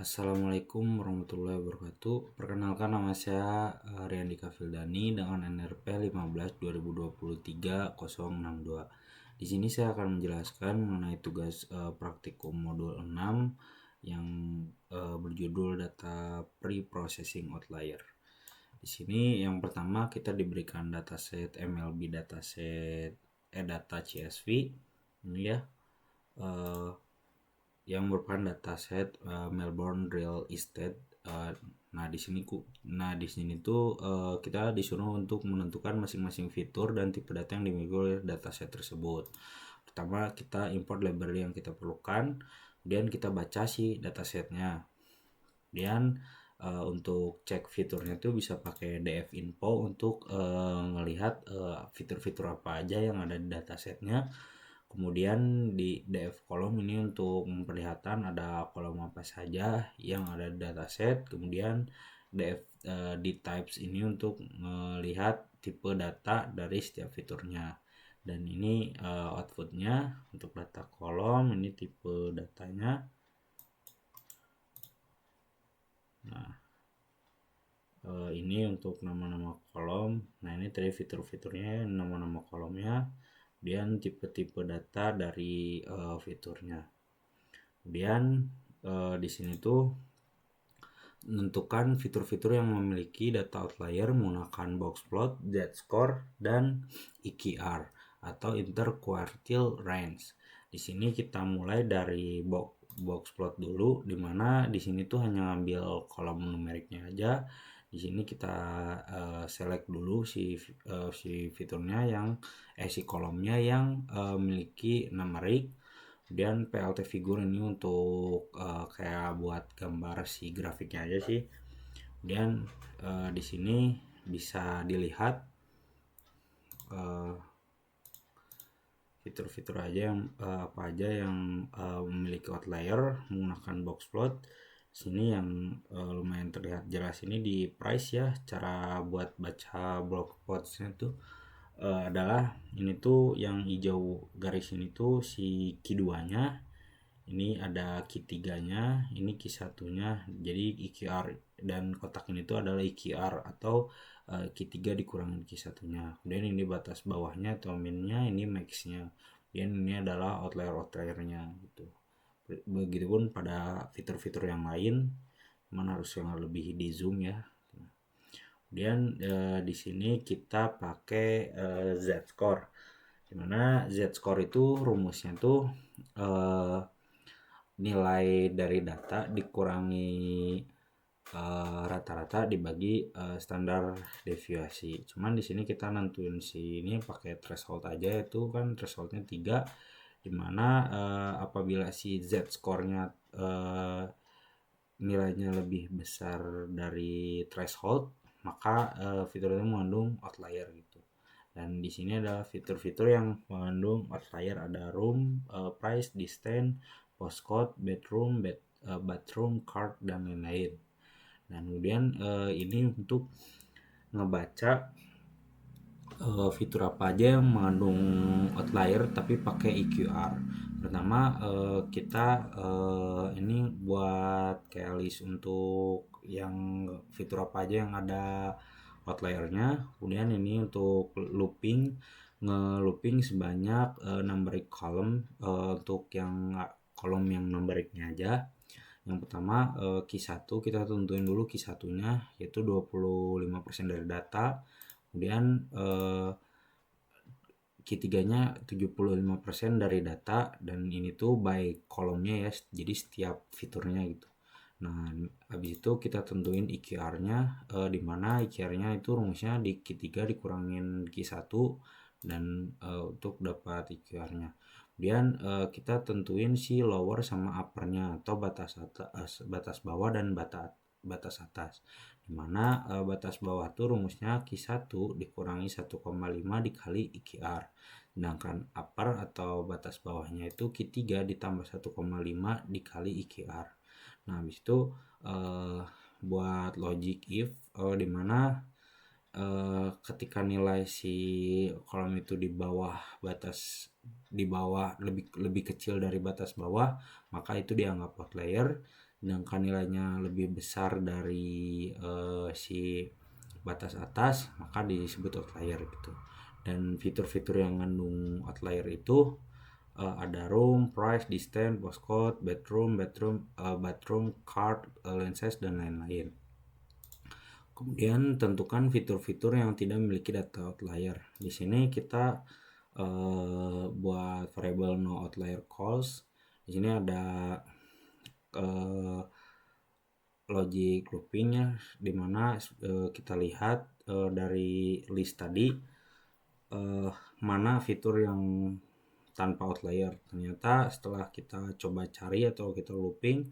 Assalamualaikum warahmatullahi wabarakatuh. Perkenalkan, nama saya Riandika Fildani dengan NRP 15/2023-062. Di sini saya akan menjelaskan mengenai tugas praktikum modul 6 yang berjudul Data Pre-Processing Outlier. Di sini yang pertama kita diberikan dataset MLB dataset data CSV ini ya. Yang merupakan dataset Melbourne Real Estate. Nah di sini tuh kita disuruh untuk menentukan masing-masing fitur dan tipe data yang dimiliki oleh dataset tersebut. Pertama kita import library yang kita perlukan, kemudian kita baca sih datasetnya. Kemudian untuk cek fiturnya tuh bisa pakai DF info untuk melihat fitur-fitur apa aja yang ada di datasetnya. Kemudian di DF kolom ini untuk memperlihatkan ada kolom apa saja yang ada di dataset. Kemudian DF di types ini untuk melihat tipe data dari setiap fiturnya. Dan ini outputnya untuk data kolom, ini tipe datanya. Nah ini untuk nama-nama kolom. Nah ini tadi fitur-fiturnya, nama-nama kolomnya, kemudian tipe-tipe data dari fiturnya. Kemudian di sini tuh menentukan fitur-fitur yang memiliki data outlier menggunakan boxplot, z-score, dan EQR atau interquartile range. Di sini kita mulai dari boxplot dulu, dimana di sini tuh hanya ambil kolom numeriknya aja. Di sini kita select dulu si fiturnya yang si kolomnya yang memiliki numerik. Kemudian PLT figure ini untuk kayak buat gambar si grafiknya aja sih. Kemudian di sini bisa dilihat fitur-fitur aja yang apa aja yang memiliki outlier menggunakan boxplot. Sini yang lumayan terlihat jelas ini di price ya. Cara buat baca boxplotnya tuh adalah ini tuh yang hijau garis ini tuh si Q2-nya, ini ada Q3-nya, ini Q1-nya. Jadi EQR dan kotak ini tuh adalah EQR atau Q3 dikurangin Q1-nya. Kemudian ini batas bawahnya atau minnya, ini max-nya. Dan ini adalah outlier-outliernya gitu. Begitupun pada fitur-fitur yang lain, mana harus yang lebih di zoom ya. Kemudian di sini kita pakai z-score. Dimana z-score itu rumusnya tuh nilai dari data dikurangi rata-rata dibagi standar deviasi. Cuman di sini kita nentuin ini pakai threshold aja, itu kan thresholdnya 3, dimana apabila si z-score-nya nilainya lebih besar dari threshold, maka fitur itu mengandung outlier gitu. Dan di sini ada fitur-fitur yang mengandung outlier, ada room, price, distance, postcode, bathroom, card, dan lain-lain. Dan kemudian ini untuk ngebaca fitur apa aja yang mengandung outlier tapi pakai EQR. Pertama kita ini buat kayak list untuk yang fitur apa aja yang ada outliernya. Kemudian ini untuk ngelooping sebanyak numeric column untuk yang kolom yang numericnya aja. Yang pertama Q1 kita tentuin dulu Q1-nya yaitu 25% dari data. Kemudian Q3-nya 75% dari data, dan ini tuh by kolomnya ya, jadi setiap fiturnya gitu. Nah habis itu kita tentuin EQR-nya, dimana EQR-nya itu rumusnya di Q3 dikurangin Q1 dan untuk dapat EQR-nya. Kemudian kita tentuin si lower sama upper-nya atau batas bawah dan batas atas. Dimana batas bawah tuh rumusnya Q1 dikurangi 1,5 dikali EQR. Sedangkan upper atau batas bawahnya itu Q3 ditambah 1,5 dikali EQR. Nah habis itu buat logic if dimana ketika nilai si kolom itu di bawah lebih kecil dari batas bawah, maka itu dianggap outlier. sedangkan nilainya lebih besar dari si batas atas, maka disebut outlier gitu. Dan fitur-fitur yang mengandung outlier itu ada room, price, distance, postcode, bathroom, card, lane size, dan lain-lain. Kemudian tentukan fitur-fitur yang tidak memiliki data outlier. Di sini kita buat variable no outlier calls. Di sini ada logic loopingnya, dimana kita lihat dari list tadi mana fitur yang tanpa outlier. Ternyata setelah kita coba cari atau kita looping,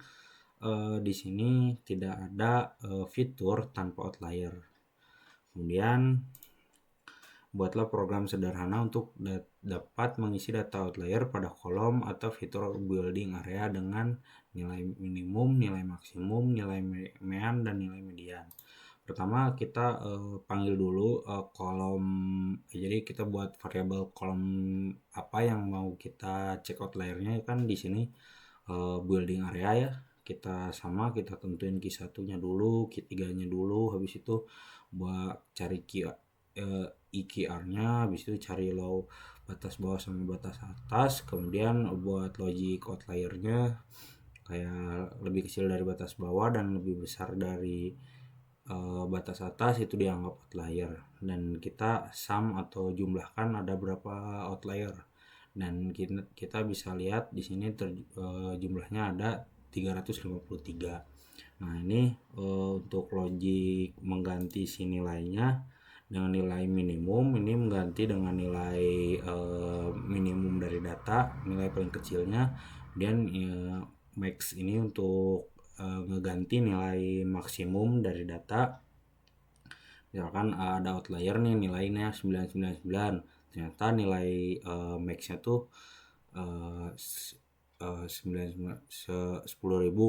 di sini tidak ada fitur tanpa outlier. Kemudian buatlah program sederhana untuk dapat mengisi data outlier pada kolom atau fitur building area dengan nilai minimum, nilai maksimum, nilai mean, dan nilai median. Pertama kita panggil dulu kolom, jadi kita buat variabel kolom apa yang mau kita cek outliernya, kan di sini building area ya. Kita tentuin Q1 nya dulu, Q3 nya dulu, habis itu buat cari IQR nya, habis itu cari low batas bawah sama batas atas, kemudian buat logic outlier nya kayak lebih kecil dari batas bawah dan lebih besar dari batas atas, itu dianggap outlier. Dan kita sum atau jumlahkan ada berapa outlier, dan kita bisa lihat di sini jumlahnya ada 353. Nah ini untuk logic mengganti si nilainya dengan nilai minimum, ini mengganti dengan nilai minimum dari data, nilai paling kecilnya. Kemudian max ini untuk ngeganti nilai maksimum dari data. Misalkan ada outlier nih nilainya 999, ternyata nilai max-nya tuh 10.000.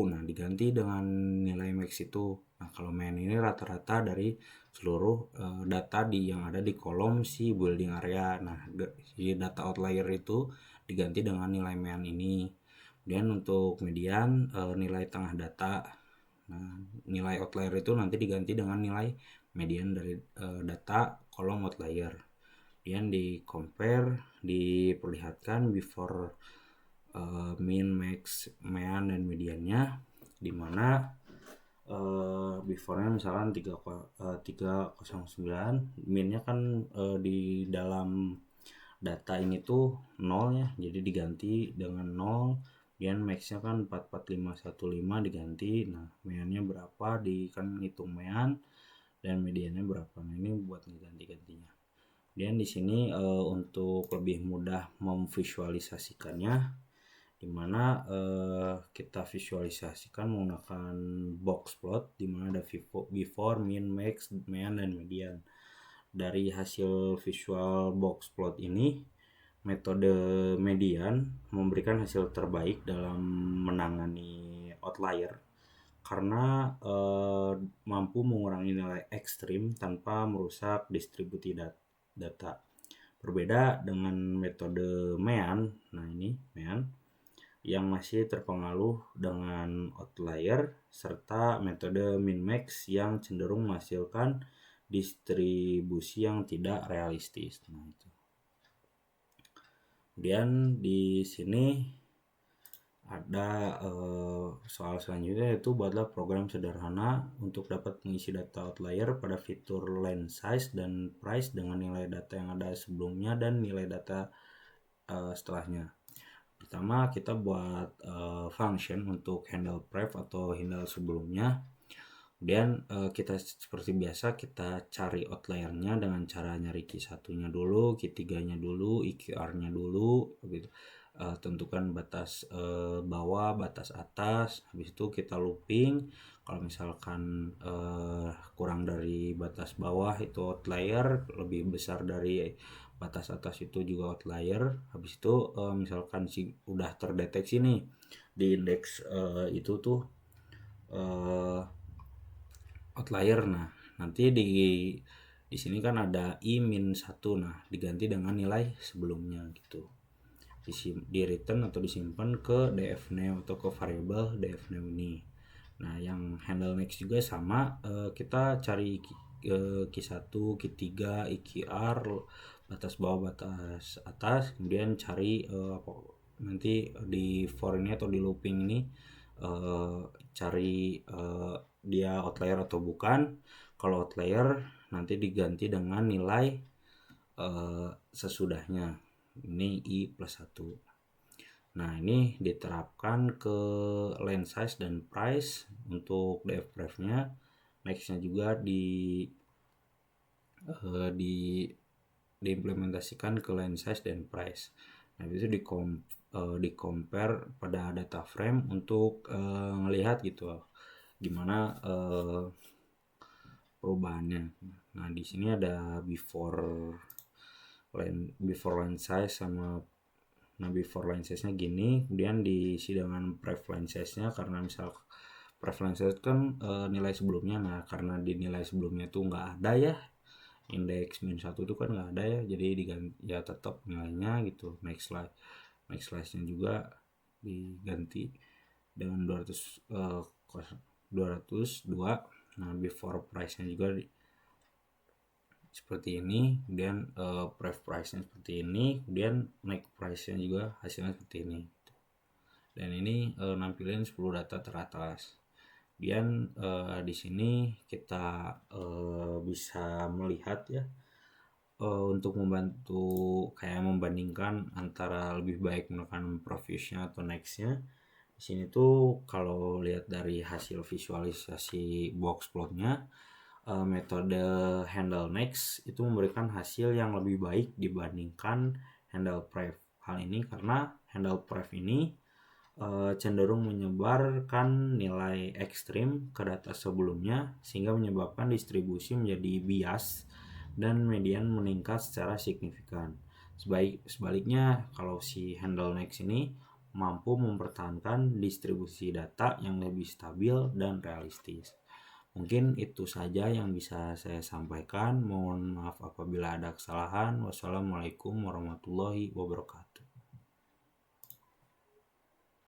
Nah diganti dengan nilai max itu. Nah kalau main ini rata-rata dari seluruh data yang ada di kolom si building area. Nah si data outlier itu diganti dengan nilai main ini. Kemudian untuk median nilai tengah data. Nah nilai outlier itu nanti diganti dengan nilai median dari data kolom outlier. Kemudian di compare, diperlihatkan before, min, max, mean, dan mediannya, dimana before-nya misalkan 309, minnya kan di dalam data ini tuh 0 ya, jadi diganti dengan 0. Kemudian max-nya kan 44515 diganti. Nah meannya berapa, kan hitung mean, dan mediannya berapa. Nah ini buat ganti-gantinya. Dan di sini untuk lebih mudah memvisualisasikannya, dimana kita visualisasikan menggunakan box plot, dimana ada before, min, max, mean, dan median. Dari hasil visual box plot ini, metode median memberikan hasil terbaik dalam menangani outlier karena mampu mengurangi nilai ekstrim tanpa merusak distribusi data. Berbeda dengan metode mean, nah ini mean yang masih terpengaruh dengan outlier, serta metode min-max yang cenderung menghasilkan distribusi yang tidak realistis. Nah itu. Kemudian di sini ada soal selanjutnya, yaitu buatlah program sederhana untuk dapat mengisi data outlier pada fitur lane size dan price dengan nilai data yang ada sebelumnya dan nilai data setelahnya. Pertama kita buat function untuk handle pref atau handle sebelumnya. Kemudian kita seperti biasa kita cari outliernya dengan cara nyari Q1-nya dulu, Q3-nya dulu, IQR-nya dulu, begitu. Tentukan batas bawah, batas atas, habis itu kita looping. Kalau misalkan kurang dari batas bawah itu outlier, lebih besar dari batas atas itu juga outlier. Habis itu misalkan udah terdeteksi nih di indeks itu tuh outlier. Nah nanti di sini kan ada i-1, nah diganti dengan nilai sebelumnya gitu, di return atau disimpan ke dfname atau ke variable dfname ini. Nah, yang handle next juga sama, kita cari Q1, Q3, IQR, batas bawah, batas atas, kemudian cari nanti di for ini atau di looping ini cari dia outlier atau bukan. Kalau outlier nanti diganti dengan nilai sesudahnya, ini I plus 1. Nah, ini diterapkan ke line size dan price untuk dfpref-nya. Next-nya juga diimplementasikan ke line size dan price. Nah, itu di compare pada data frame untuk ngelihat gitu gimana perubahannya. Nah, di sini ada before line size sama. Nah, before line size-nya gini, kemudian di sidangan pref line size-nya, karena misal pref line size kan nilai sebelumnya. Nah, karena di nilai sebelumnya tuh nggak ada ya, indeks -1 itu kan nggak ada ya, jadi diganti ya tetap nilainya gitu. Next slide-nya juga diganti dengan 202. Nah, before price-nya juga seperti ini, kemudian pref price-nya seperti ini, kemudian make price-nya juga hasilnya seperti ini. Dan ini nampilin 10 data teratas. Kemudian di sini kita bisa melihat ya, untuk membantu kayak membandingkan antara lebih baik menggunakan Profuse-nya atau Next-nya. Di sini tuh kalau lihat dari hasil visualisasi box plot-nya, metode handle next itu memberikan hasil yang lebih baik dibandingkan handle pref. Hal ini karena handle pref ini cenderung menyebarkan nilai ekstrim ke data sebelumnya, sehingga menyebabkan distribusi menjadi bias dan median meningkat secara signifikan. Sebaliknya, kalau si handle next ini mampu mempertahankan distribusi data yang lebih stabil dan realistis. Mungkin itu saja yang bisa saya sampaikan. Mohon maaf apabila ada kesalahan. Wassalamualaikum warahmatullahi wabarakatuh.